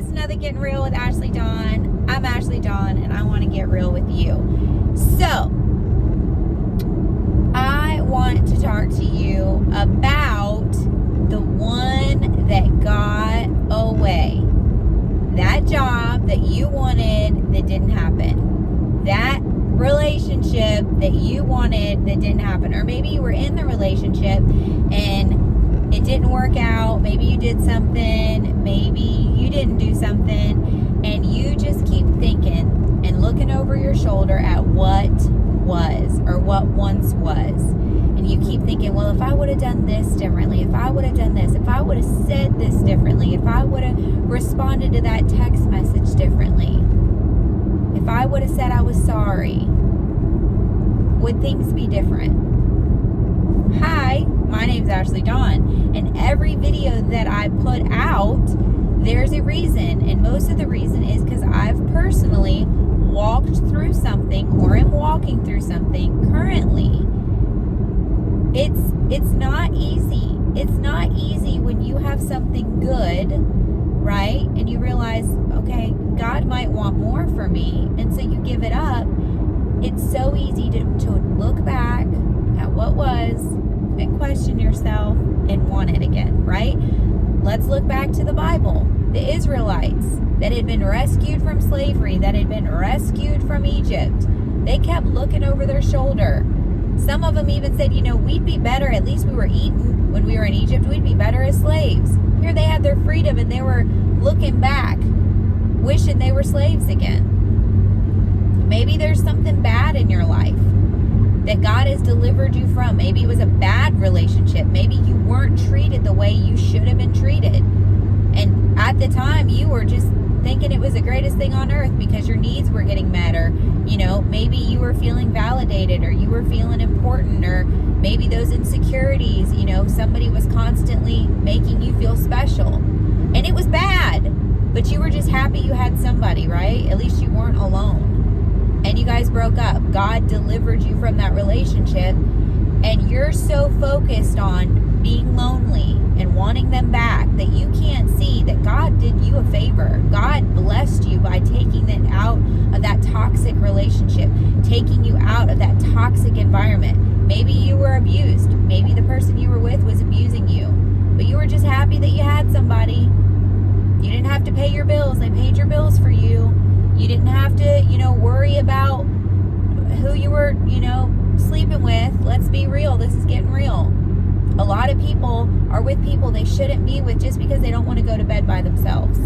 It's another Getting Real with Ashleydawn. I'm Ashleydawn, and I want to get real with you. So, I want to talk to you about the one that got away. That job that you wanted that didn't happen. That relationship that you wanted that didn't happen. Or maybe you were in the relationship and it didn't work out. Maybe you did something. Maybe you didn't do something. And you just keep thinking and looking over your shoulder at what was or what once was. And you keep thinking, well, if I would have done this differently, if I would have done this, if I would have said this differently, if I would have responded to that text message differently, if I would have said I was sorry, would things be different? Hi, my name's Ashleydawn, and every video that I put out, there's a reason, and most of the reason is because I've personally walked through something or am walking through something currently. It's not easy. It's not easy when you have something good, right? And you realize, okay, God might want more for me, and so you give it up. It's so easy to look back at what was and question yourself and want it again, right? Let's look back to the Bible. The Israelites that had been rescued from slavery, that had been rescued from Egypt, they kept looking over their shoulder. Some of them even said, we'd be better, at least we were eaten when we were in Egypt, we'd be better as slaves. Here they had their freedom and they were looking back, wishing they were slaves again. Maybe there's something bad in your life that God has delivered you from. Maybe it was a bad relationship. Maybe you weren't treated the way you should have been treated. And at the time, you were just thinking it was the greatest thing on earth because your needs were getting met, or, maybe you were feeling validated, or you were feeling important, or maybe those insecurities, somebody was constantly making you feel special. And it was bad, but you were just happy you had somebody, right? At least you weren't alone. And you guys broke up. God delivered you from that relationship, and you're so focused on being lonely and wanting them back that you can't see that God did you a favor. God blessed you by taking it out of that toxic relationship, taking you out of that toxic environment. Maybe you were abused. Maybe the person you were with was abusing you, but you were just happy that you had somebody. You didn't have to pay your bills. They paid your bills for you. You didn't have to, worry about who you were, sleeping with. Let's be real. This is getting real. A lot of people are with people they shouldn't be with just because they don't want to go to bed by themselves.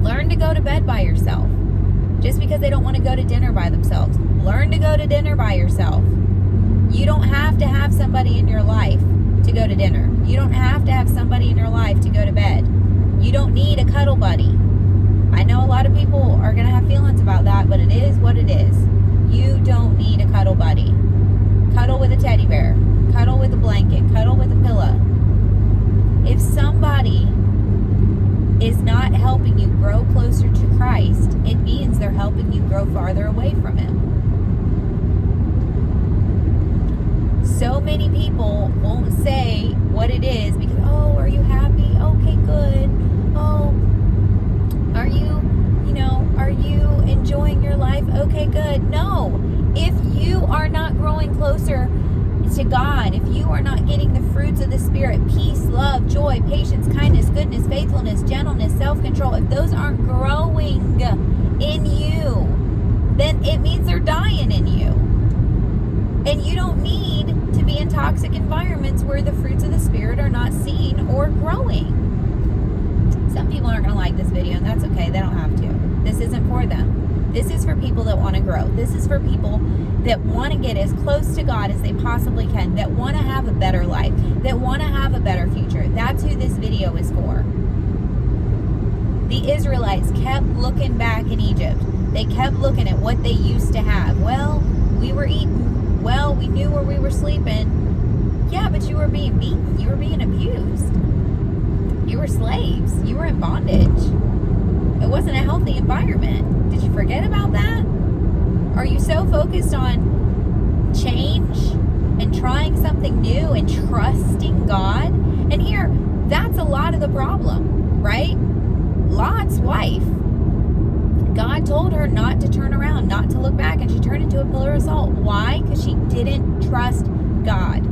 Learn to go to bed by yourself. Just because they don't want to go to dinner by themselves. Learn to go to dinner by yourself. You don't have to have somebody in your life to go to dinner. You don't have to have somebody in your life to go to bed. You don't need a cuddle buddy. I know a lot of people are going to have feelings about that, but it is what it is. You don't need a cuddle buddy. Cuddle with a teddy bear. Cuddle with a blanket. Cuddle with a pillow. If somebody is not helping you grow closer to Christ, it means they're helping you grow farther away from Him. So many people won't say what it is because, oh, are you happy? Okay, good. Oh, are you enjoying your life? Okay, good. No. If you are not growing closer to God, if you are not getting the fruits of the Spirit, peace, love, joy, patience, kindness, goodness, faithfulness, gentleness, self-control, if those aren't growing in you, then it means they're dying in you. And you don't need to be in toxic environments where the fruits of the Spirit are not seen or growing. Some people aren't going to like this video, and that's okay. They don't have to. This isn't for them. This is for people that want to grow. This is for people that want to get as close to God as they possibly can, that want to have a better life, that want to have a better future. That's who this video is for. The Israelites kept looking back in Egypt. They kept looking at what they used to have. Well, we were eating. Well, we knew where we were sleeping. Yeah, but you were being beaten. You were being abused. You were slaves. You were in bondage. It wasn't a healthy environment. Did you forget about that? Are you so focused on change and trying something new and trusting God? And here, that's a lot of the problem, right? Lot's wife, God told her not to turn around, not to look back, and she turned into a pillar of salt. Why? Because she didn't trust God.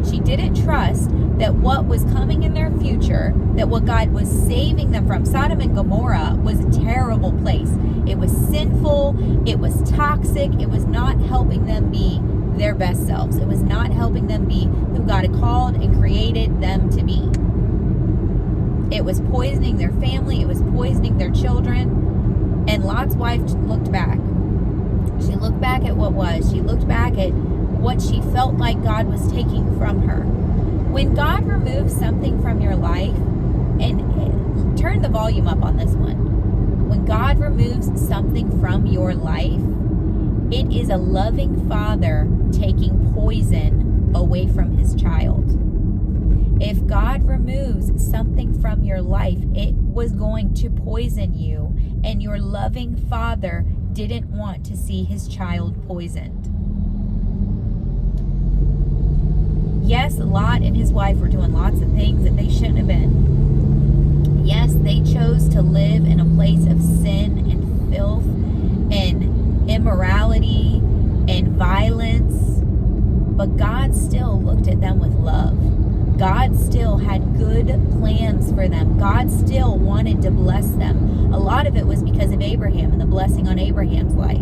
She didn't trust that what was coming in their future, that what God was saving them from. Sodom and Gomorrah was a terrible place. It was sinful. It was toxic. It was not helping them be their best selves. It was not helping them be who God had called and created them to be. It was poisoning their family. It was poisoning their children. And Lot's wife looked back. She looked back at what was. She looked back at what she felt like God was taking from her. When God removes something from your life, and turn the volume up on this one. When God removes something from your life, it is a loving father taking poison away from his child. If God removes something from your life, it was going to poison you, and your loving father didn't want to see his child poisoned. Yes, Lot and his wife were doing lots of things that they shouldn't have been. Yes, they chose to live in a place of sin and filth and immorality and violence, but God still looked at them with love. God still had good plans for them. God still wanted to bless them. A lot of it was because of Abraham and the blessing on Abraham's life.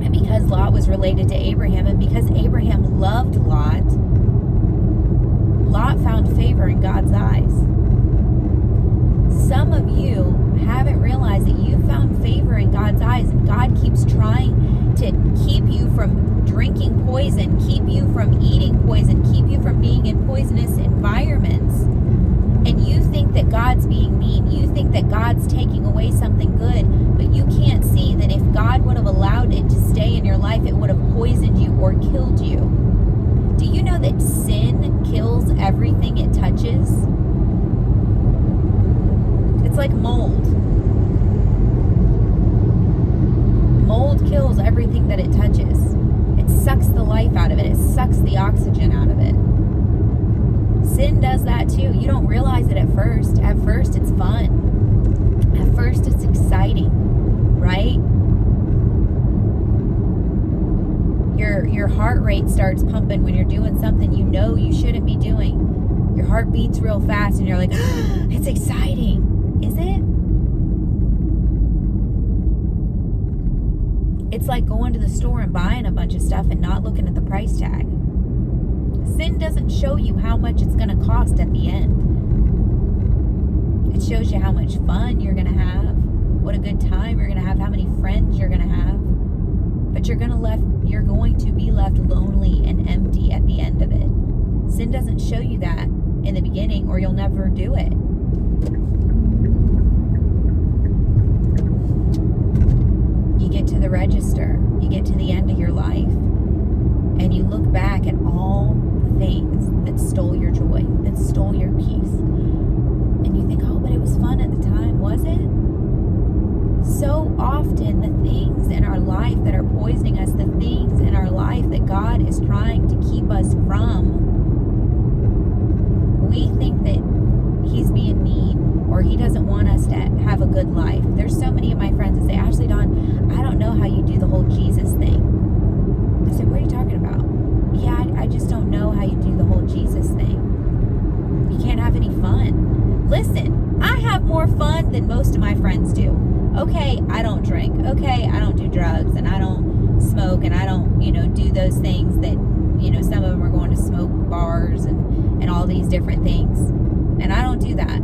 And because Lot was related to Abraham, and because Abraham loved Lot, Lot found favor in God's eyes. Some of you haven't realized that you found favor in God's eyes, and God keeps trying to keep you from drinking poison, keep you from eating poison, keep you from being in poisonous environments. And you think that God's being mean. You think that God's taking away something good, but you can't see that if God would have allowed it to stay in your life, it would have poisoned you or killed you. Do you know that sin kills everything it touches? It's like mold. Mold kills everything that it touches. It sucks the life out of it. It sucks the oxygen out of it. Sin does that too. You don't realize it at first. At first, it's fun. At first, it's exciting, right? Your heart rate starts pumping when you're doing something you know you shouldn't be doing. Your heart beats real fast and you're like, it's exciting. Is it? It's like going to the store and buying a bunch of stuff and not looking at the price tag. Sin doesn't show you how much it's going to cost at the end. It shows you how much fun you're going to have, what a good time you're going to have, how many friends you're going to have. But you're going to be left lonely and empty at the end of it. Sin doesn't show you that in the beginning, or you'll never do it. You get to the register, you get to the end of your life, and you look back at all the things that stole your joy, that stole your peace. And you think, oh, but it was fun at the time, was it? So often the things in our life that are poisoning us, the things in our life that God is trying to keep us from, we think that He's being mean or He doesn't want us to have a good life. There's so many of my friends that say, Ashleydawn, I don't know how you do the whole Jesus thing. I said, what are you talking about? Yeah, I just don't know how you do the whole Jesus thing. You can't have any fun. Listen, I have more fun than most of my friends do. Okay, I don't drink. Okay, I don't do drugs, and I don't smoke, and I don't, do those things that, some of them are going to smoke bars and all these different things. And I don't do that.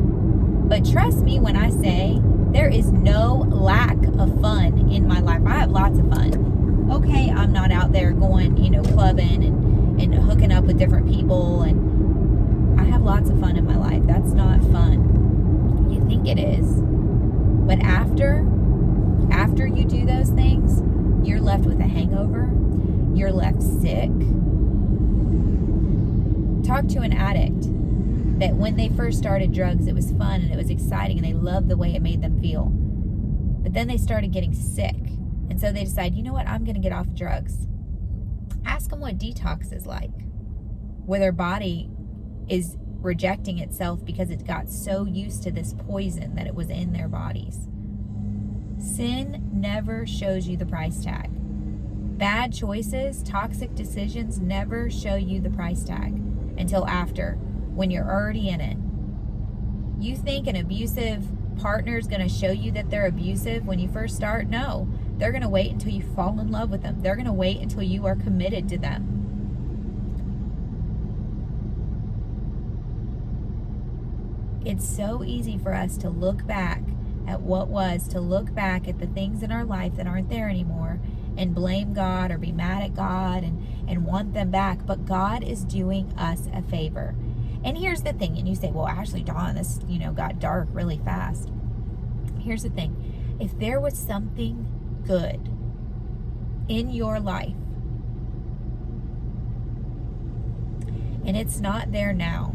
But trust me when I say there is no lack of fun in my life. I have lots of fun. Okay, I'm not out there going, clubbing and hooking up with different people, and I have lots of fun in my life. That's not fun. You think it is. But after you do those things, you're left with a hangover. You're left sick. Talk to an addict that when they first started drugs, it was fun and it was exciting and they loved the way it made them feel. But then they started getting sick. And so they decide, you know what, I'm going to get off drugs. Ask them what detox is like, where their body is rejecting itself because it got so used to this poison that it was in their bodies. Sin never shows you the price tag. Bad choices, toxic decisions never show you the price tag until after, when you're already in it. You think an abusive partner is going to show you that they're abusive when you first start? No. They're going to wait until you fall in love with them. They're going to wait until you are committed to them. It's so easy for us to look back at what was, to look back at the things in our life that aren't there anymore and blame God or be mad at God and want them back. But God is doing us a favor. And here's the thing, and you say, well, Ashleydawn, this, got dark really fast. Here's the thing. If there was something good in your life and it's not there now,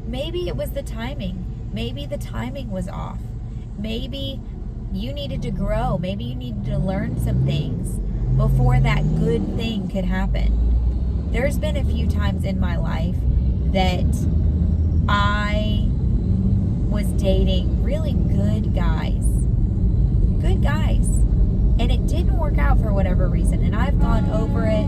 maybe it was the timing. Maybe the timing was off. Maybe you needed to grow. Maybe you needed to learn some things before that good thing could happen. There's been a few times in my life that I was dating really good guys. Good guys. And it didn't work out for whatever reason. And I've gone over it,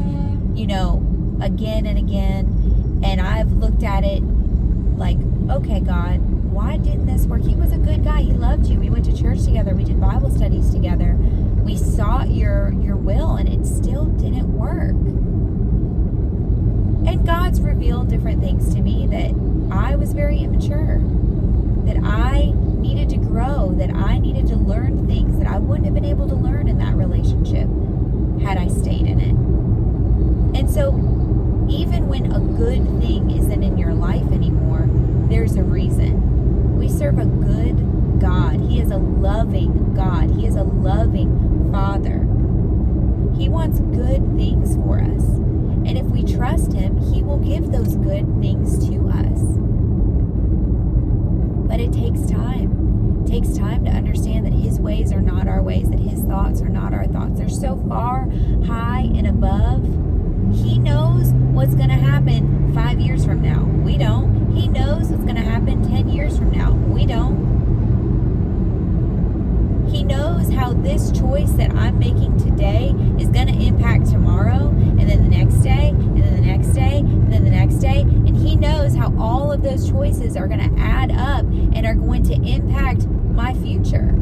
again and again. And I've looked at it like, okay, God, why didn't this work? He was a good guy. He loved you. We went to church together. We did Bible studies together. We sought your will, and it still didn't work. And God's revealed different things to me that I was very immature, that I needed to grow, that I needed to learn things that I wouldn't have been able to learn in that relationship had I stayed in it. And so even when a good thing isn't in your life anymore, there's a reason. We serve a good God. He is a loving God. He is a loving Father. He wants good things for us. And if we trust Him, He will give those good things to us. But it takes time. It takes time to understand that His ways are not our ways, that His thoughts are not our thoughts. They're so far, high, and above. He knows what's going to happen 5 years from now. We don't. He knows what's going to happen 10 years from now. We don't. He knows how this choice that I'm making today is going to impact tomorrow, and then the next day, and then the next day, and then the next day. And He knows how all of those choices are going to add up and are going to impact my future.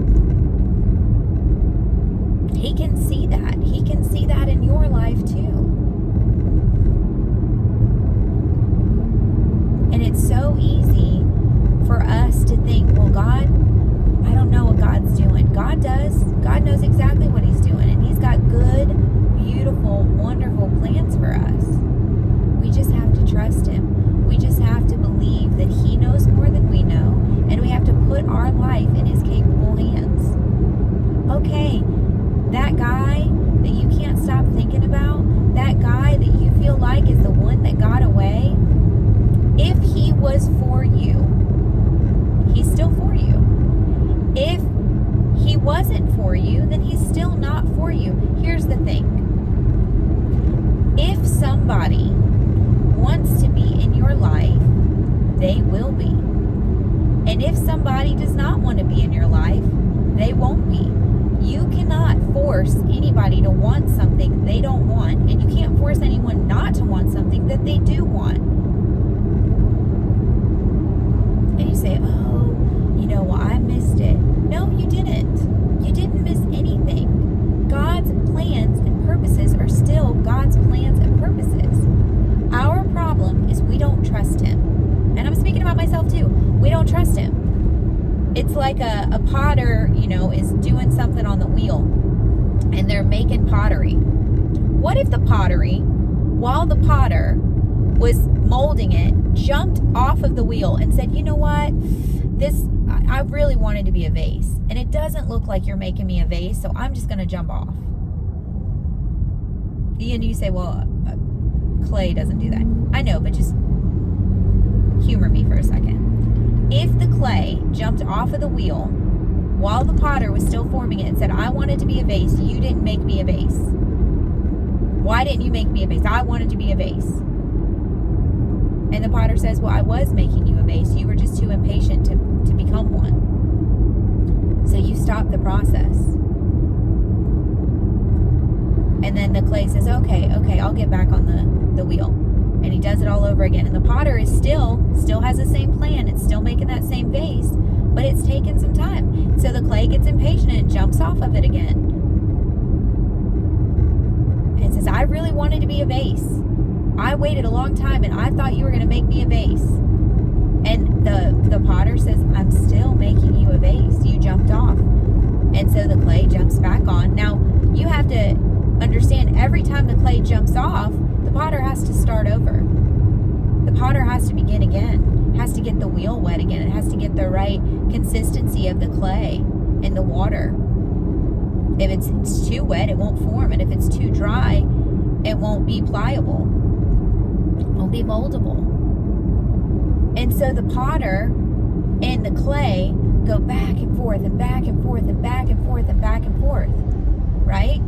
He can see that. He can see that in your life too. And it's so easy for us to think, well, God, I don't know what God's doing. God does. God knows exactly what He's doing. And He's got good, beautiful, wonderful plans for us. We just have to trust Him. We just have to believe that He knows more than we know. And we have to put our life in His capable hands. Okay, that guy that you can't stop thinking about, that guy that you feel like is the one that got away, if he was for you, he's still for you. If he wasn't for you, then he's still not for you. Here's the thing. If somebody wants to be in your life, they will be. And if somebody does not want to be in your life, they won't be. You cannot force anybody to want something they don't want, and you can't force anyone not to want something that they do want. And you say, well, I missed it. No, you didn't. You didn't miss anything. God's plans and purposes are still God's plans and purposes. Our problem is we don't trust Him. And I'm speaking about myself too. We don't trust Him. It's like a potter, is doing something on the wheel and they're making pottery. What if the pottery, while the potter was molding it, jumped off of the wheel and said, you know what, I really wanted to be a vase, and it doesn't look like you're making me a vase, so I'm just going to jump off. And you say, well, clay doesn't do that. I know, but just humor me for a second. If the clay jumped off of the wheel while the potter was still forming it and said, I wanted to be a vase, you didn't make me a vase. Why didn't you make me a vase? I wanted to be a vase. And the potter says, well, I was making you a vase. I'll get back on the wheel. And he does it all over again. And the potter is still has the same plan. It's still making that same vase, but it's taken some time. So the clay gets impatient and jumps off of it again. And says, I really wanted to be a vase. I waited a long time and I thought you were going to make me a vase. And the potter says, I'm still making you a vase. You jumped off. And so the clay jumps back on. Now, you have to understand, every time the clay jumps off, the potter has to start over. The potter has to begin again. Has to get the wheel wet again. It has to get the right consistency of the clay and the water. If it's too wet, it won't form. And if it's too dry, it won't be pliable. It won't be moldable. And so the potter and the clay go back and forth and back and forth and back and forth and back and forth, right?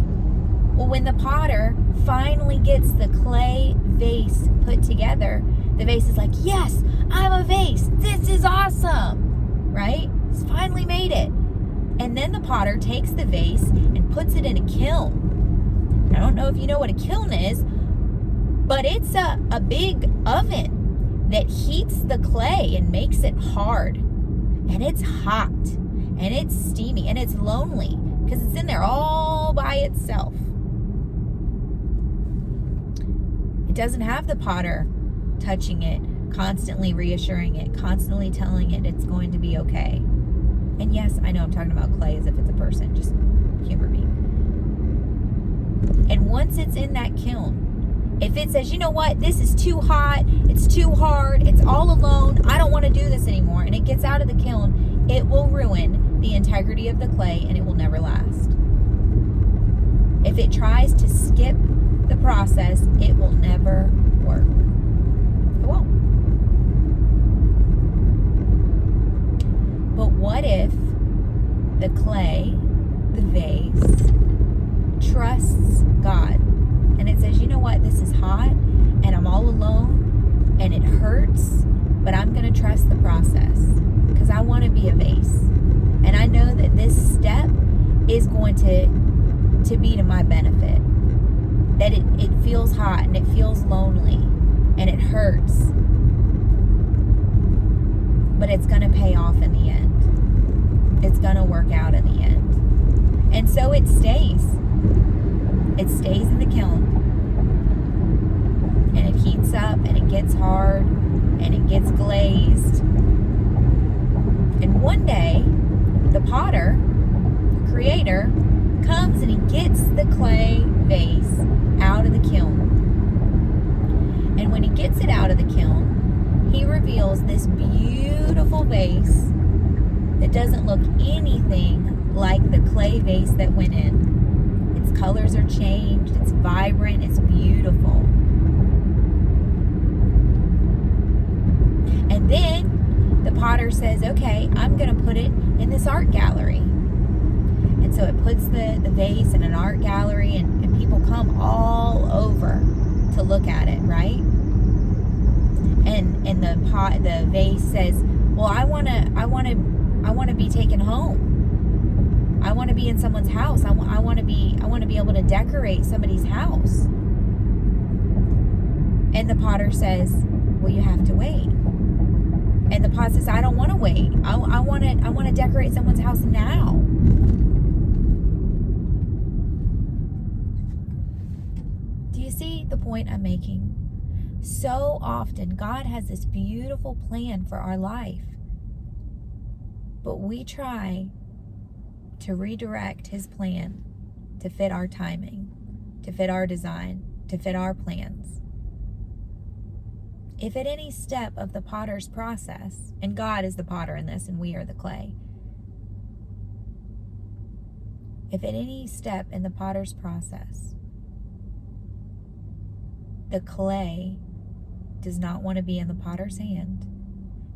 Well, when the potter finally gets the clay vase put together, the vase is like, yes, I'm a vase. This is awesome, right? He's finally made it. And then the potter takes the vase and puts it in a kiln. I don't know if you know what a kiln is, but it's a big oven that heats the clay and makes it hard. And it's hot, and it's steamy, and it's lonely because it's in there all by itself. It doesn't have the potter touching it, constantly reassuring it, constantly telling it it's going to be okay. And yes, I know I'm talking about clay as if it's a person. Just humor me. And once it's in that kiln, if it says, you know what, this is too hot, it's too hard, it's all alone, I don't want to do this anymore, and it gets out of the kiln, it will ruin the integrity of the clay and it will never last. If it tries to skip the process, it will never work. It won't. But what if the clay, the vase, trusts God? And it says, you know what, this is hot and I'm all alone and it hurts, but I'm going to trust the process because I want to be a vase. And I know that this step is going to be to my benefit. That it feels hot and it feels lonely and it hurts, but it's going to pay off in the end. It's going to work out in the end. And so it stays. It stays in the kiln. And it heats up and it gets hard and it gets glazed. And one day, the potter, the creator, comes and he gets the clay vase out of the kiln. And when he gets it out of the kiln, he reveals this beautiful vase that doesn't look anything like the clay vase that went in. Its colors are changed, it's vibrant, it's beautiful. And then the potter says, okay, I'm going to put it in this art gallery. And so it puts the vase in an art gallery, and people come all over to look at it, right? And the vase says, well, I want to be taken home. I want to be in someone's house. I want to be able to decorate somebody's house. And the potter says, well, you have to wait. And the potter says, I don't want to wait. I want to decorate someone's house now. Do you see the point I'm making? So often, God has this beautiful plan for our life, but we try to redirect His plan to fit our timing, to fit our design, to fit our plans. If at any step of the potter's process, and God is the potter in this and we are the clay, if at any step in the potter's process, the clay does not want to be in the potter's hand,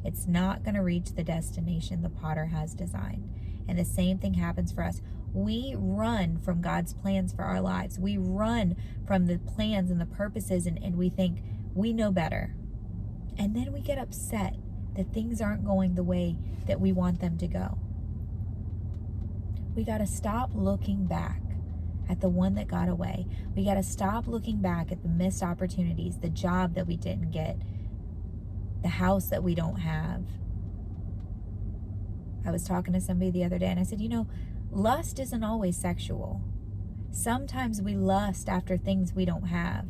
it's not going to reach the destination the potter has designed. And the same thing happens for us. We run from God's plans for our lives. We run from the plans and the purposes, and we think we know better. And then we get upset that things aren't going the way that we want them to go. We got to stop looking back at the one that got away. We got to stop looking back at the missed opportunities, the job that we didn't get, the house that we don't have. I was talking to somebody the other day and I said, lust isn't always sexual. Sometimes we lust after things we don't have.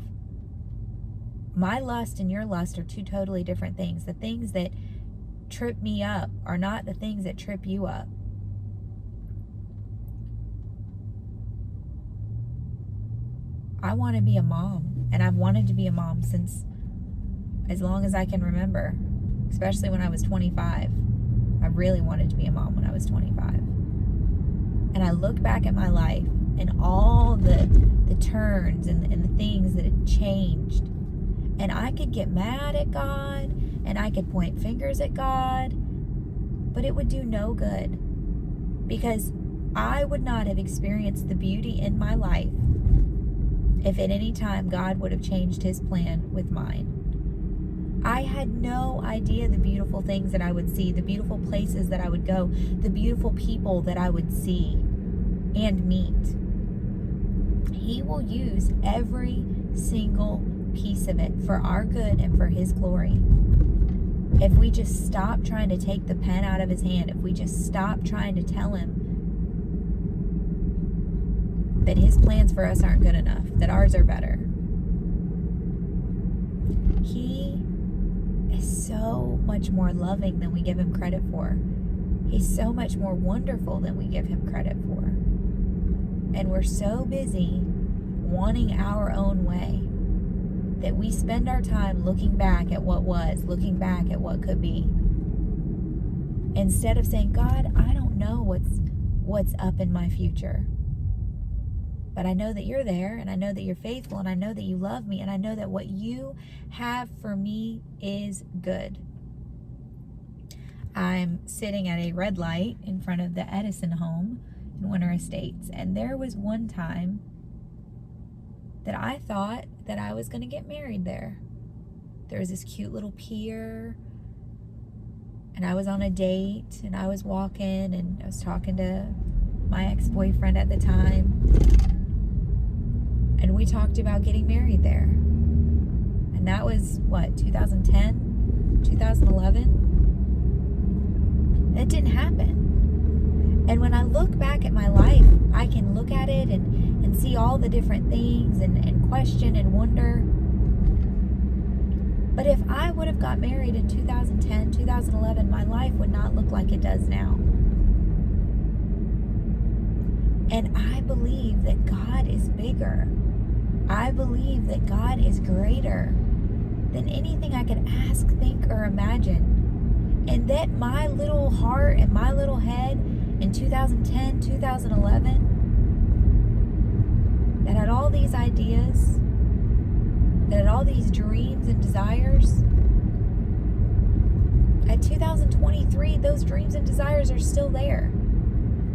My lust and your lust are two totally different things. The things that trip me up are not the things that trip you up. I want to be a mom, and I've wanted to be a mom since as long as I can remember, especially when I was 25. I really wanted to be a mom when I was 25. And I look back at my life and all the turns and the things that had changed. And I could get mad at God, and I could point fingers at God, but it would do no good, because I would not have experienced the beauty in my life if at any time God would have changed his plan with mine. I had no idea the beautiful things that I would see, the beautiful places that I would go, the beautiful people that I would see and meet. He will use every single piece of it for our good and for his glory. If we just stop trying to take the pen out of his hand, if we just stop trying to tell him that his plans for us aren't good enough, that ours are better. He is so much more loving than we give him credit for. He's so much more wonderful than we give him credit for. And we're so busy wanting our own way that we spend our time looking back at what was, looking back at what could be, instead of saying, God, I don't know what's up in my future, but I know that you're there, and I know that you're faithful, and I know that you love me, and I know that what you have for me is good. I'm sitting at a red light in front of the Edison home in Winter Estates, and there was one time that I thought that I was going to get married there. There was this cute little pier, and I was on a date, and I was walking, and I was talking to my ex-boyfriend at the time, and we talked about getting married there. And that was, 2010, 2011? It didn't happen. And when I look back at my life, I can look at it and see all the different things and question and wonder. But if I would have got married in 2010, 2011, my life would not look like it does now. And I believe that God is bigger. I believe that God is greater than anything I could ask, think, or imagine. And that my little heart and my little head in 2010, 2011, that had all these ideas, that had all these dreams and desires, at 2023, those dreams and desires are still there.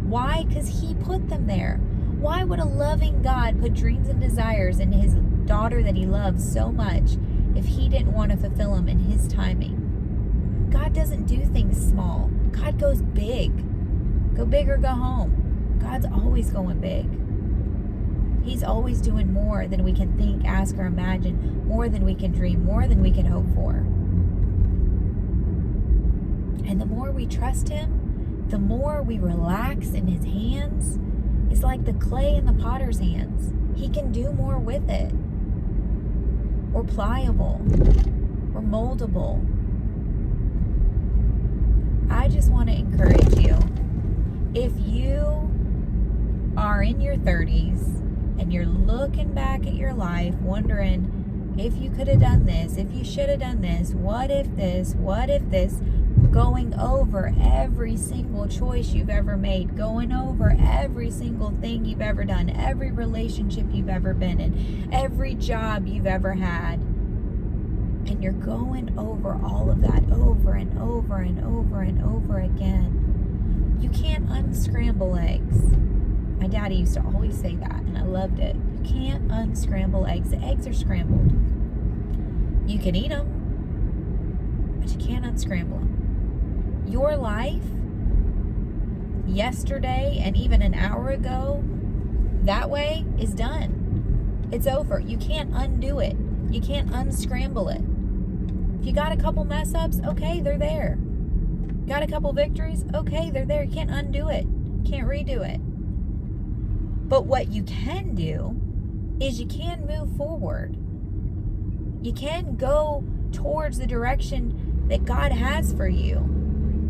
Why? Because he put them there. Why would a loving God put dreams and desires in his daughter that he loves so much if he didn't want to fulfill them in his timing? God doesn't do things small. God goes big. Go big or go home. God's always going big. He's always doing more than we can think, ask, or imagine, more than we can dream, more than we can hope for. And the more we trust him, the more we relax in his hands. It's like the clay in the potter's hands. He can do more with it. We're pliable. We're moldable. I just want to encourage you. If you are in your 30s and you're looking back at your life wondering if you could have done this, if you should have done this, what if this, going over every single choice you've ever made, going over every single thing you've ever done, every relationship you've ever been in, every job you've ever had, and you're going over all of that over and over and over and over again, you can't unscramble eggs. My daddy used to always say that, and I loved it. You can't unscramble eggs. The eggs are scrambled. You can eat them, but you can't unscramble them. Your life, yesterday and even an hour ago, that way is done. It's over. You can't undo it. You can't unscramble it. If you got a couple mess ups, okay, they're there. Got a couple victories, okay, they're there. You can't undo it. Can't redo it. But what you can do is you can move forward. You can go towards the direction that God has for you.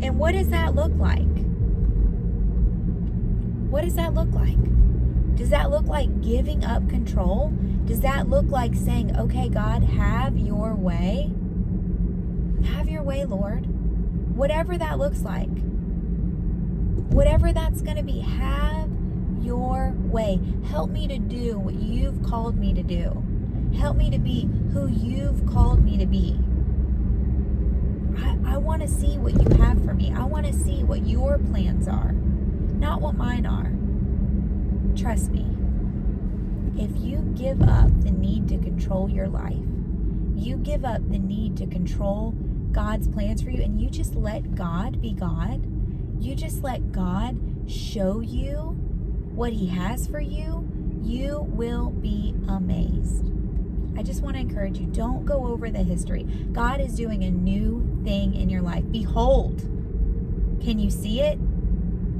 And what does that look like? What does that look like? Does that look like giving up control? Does that look like saying, okay, God, have your way? Have your way, Lord. Whatever that looks like. Whatever that's going to be, have your way. Help me to do what you've called me to do. Help me to be who you've called me to be. I want to see what you have for me. I want to see what your plans are, not what mine are. Trust me. If you give up the need to control your life, you give up the need to control God's plans for you, and you just let God be God, you just let God show you what He has for you, you will be amazed. I just want to encourage you, don't go over the history. God is doing a new thing in your life. Behold, can you see it?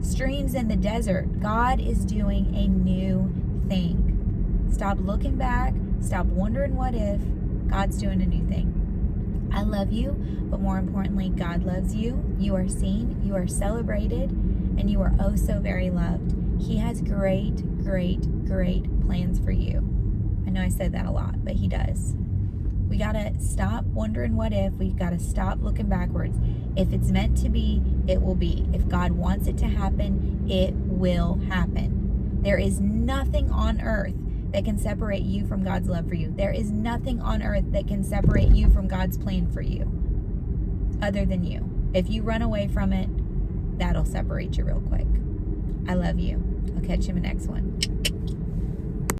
Streams in the desert. God is doing a new thing. Stop looking back. Stop wondering what if. God's doing a new thing. I love you, but more importantly, God loves you. You are seen, you are celebrated, and you are oh so very loved. He has great, great, great plans for you. I know I said that a lot, but He does. We got to stop wondering what if. We've got to stop looking backwards. If it's meant to be, it will be. If God wants it to happen, it will happen. There is nothing on earth that can separate you from God's love for you. There is nothing on earth that can separate you from God's plan for you other than you. If you run away from it, that'll separate you real quick. I love you. I'll catch you in the next one.